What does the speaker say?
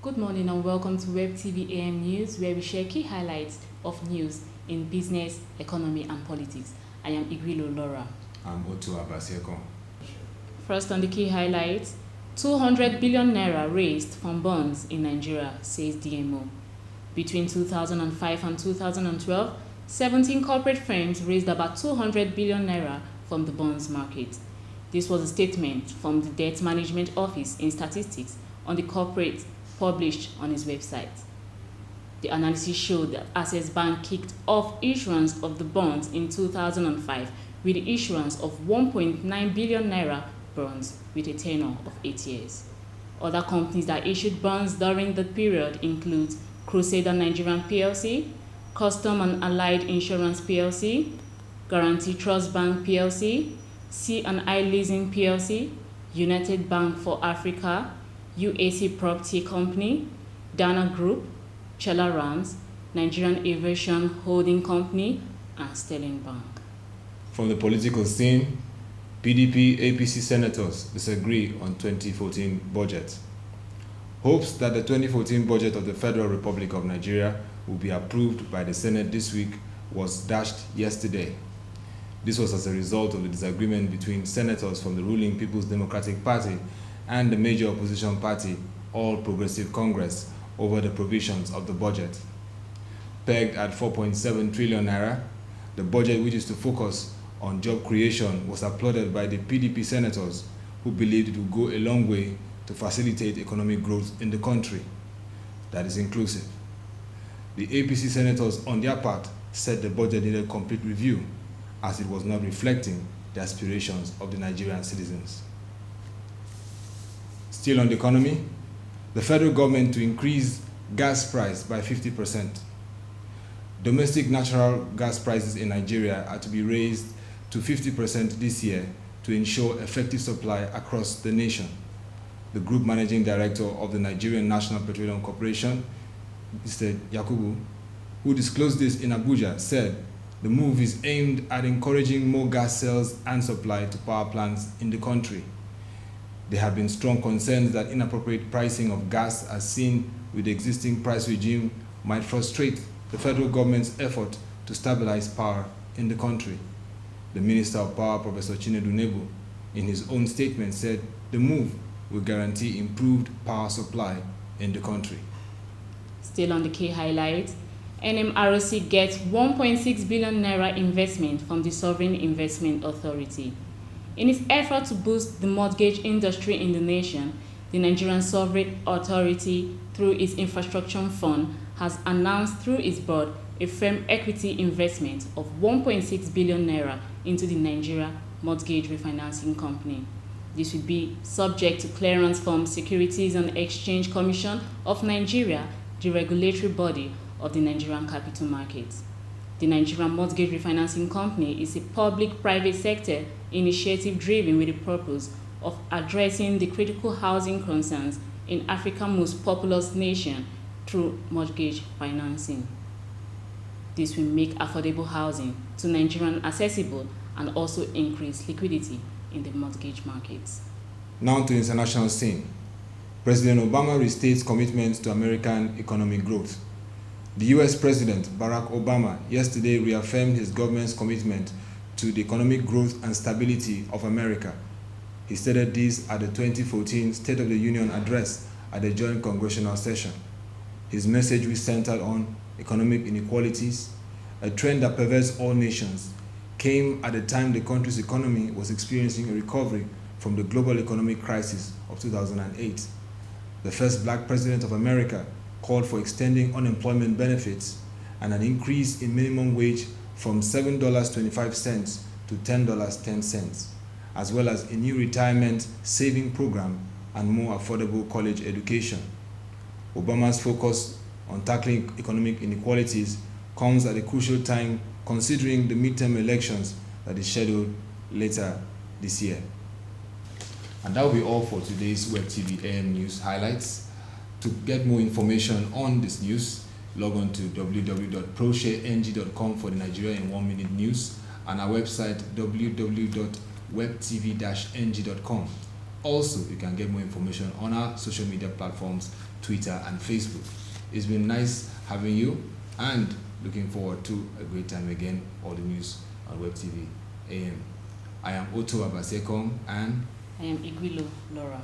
Good morning and welcome to Webtv A M News, where we share key highlights of news in business, economy and politics. I am Igwilo Laura. I'm Otu Abasieko. First on the key highlights, 200 billion naira raised from bonds in Nigeria, says DMO. Between 2005 and 2012, 17 corporate firms raised about 200 billion naira from the bonds market. This was a statement from the Debt Management Office in Statistics on the corporate published on its website. The analysis showed that Access Bank kicked off issuance of the bonds in 2005 with the issuance of 1.9 billion naira bonds with a tenure of 8 years. Other companies that issued bonds during the period include Crusader Nigerian PLC, Custom and Allied Insurance PLC, Guarantee Trust Bank PLC, C&I Leasing PLC, United Bank for Africa, UAC Property Company, Dana Group, Chella Rams, Nigerian Aviation Holding Company, and Sterling Bank. From the political scene, PDP APC senators disagree on 2014 budget. Hopes that the 2014 budget of the Federal Republic of Nigeria will be approved by the Senate this week was dashed yesterday. This was as a result of the disagreement between senators from the ruling People's Democratic Party and the major opposition party, All Progressive Congress, over the provisions of the budget. Pegged at 4.7 trillion naira, the budget, which is to focus on job creation, was applauded by the PDP senators, who believed it would go a long way to facilitate economic growth in the country that is inclusive. The APC senators, on their part, said the budget needed complete review, as it was not reflecting the aspirations of the Nigerian citizens. Still on the economy, the federal government to increase gas price by 50%. Domestic natural gas prices in Nigeria are to be raised to 50% this year to ensure effective supply across the nation. The Group Managing Director of the Nigerian National Petroleum Corporation, Mr. Yakubu, who disclosed this in Abuja, said the move is aimed at encouraging more gas sales and supply to power plants in the country. There have been strong concerns that inappropriate pricing of gas, as seen with the existing price regime, might frustrate the federal government's effort to stabilize power in the country. The Minister of Power, Professor Chinedu Nebu, in his own statement said the move will guarantee improved power supply in the country. Still on the key highlights, NMRC gets 1.6 billion naira investment from the Sovereign Investment Authority. In its effort to boost the mortgage industry in the nation, the Nigerian Sovereign Authority, through its Infrastructure Fund, has announced through its board a firm equity investment of 1.6 billion naira into the Nigeria Mortgage Refinancing Company. This will be subject to clearance from Securities and Exchange Commission of Nigeria, the regulatory body of the Nigerian capital markets. The Nigerian Mortgage Refinancing Company is a public-private sector initiative driven with the purpose of addressing the critical housing concerns in Africa's most populous nation through mortgage financing. This will make affordable housing to Nigerians accessible and also increase liquidity in the mortgage markets. Now to international scene. President Obama restates commitments to American economic growth. The US President Barack Obama yesterday reaffirmed his government's commitment to the economic growth and stability of America. He stated this at the 2014 State of the Union address at the joint congressional session. His message was centered on economic inequalities, a trend that pervades all nations, came at the time the country's economy was experiencing a recovery from the global economic crisis of 2008. The first black president of America called for extending unemployment benefits and an increase in minimum wage from $7.25 to $10.10, as well as a new retirement saving program and more affordable college education. Obama's focus on tackling economic inequalities comes at a crucial time considering the midterm elections that is scheduled later this year. And that will be all for today's Webtv A M News highlights. To get more information on this news, log on to www.proshareng.com for the Nigeria in 1 minute news and our website www.webtv-ng.com. Also, you can get more information on our social media platforms, Twitter and Facebook. It's been nice having you and looking forward to a great time again. All the news on Webtv AM. I am Otto Abasekong and I am Igwilo Laura.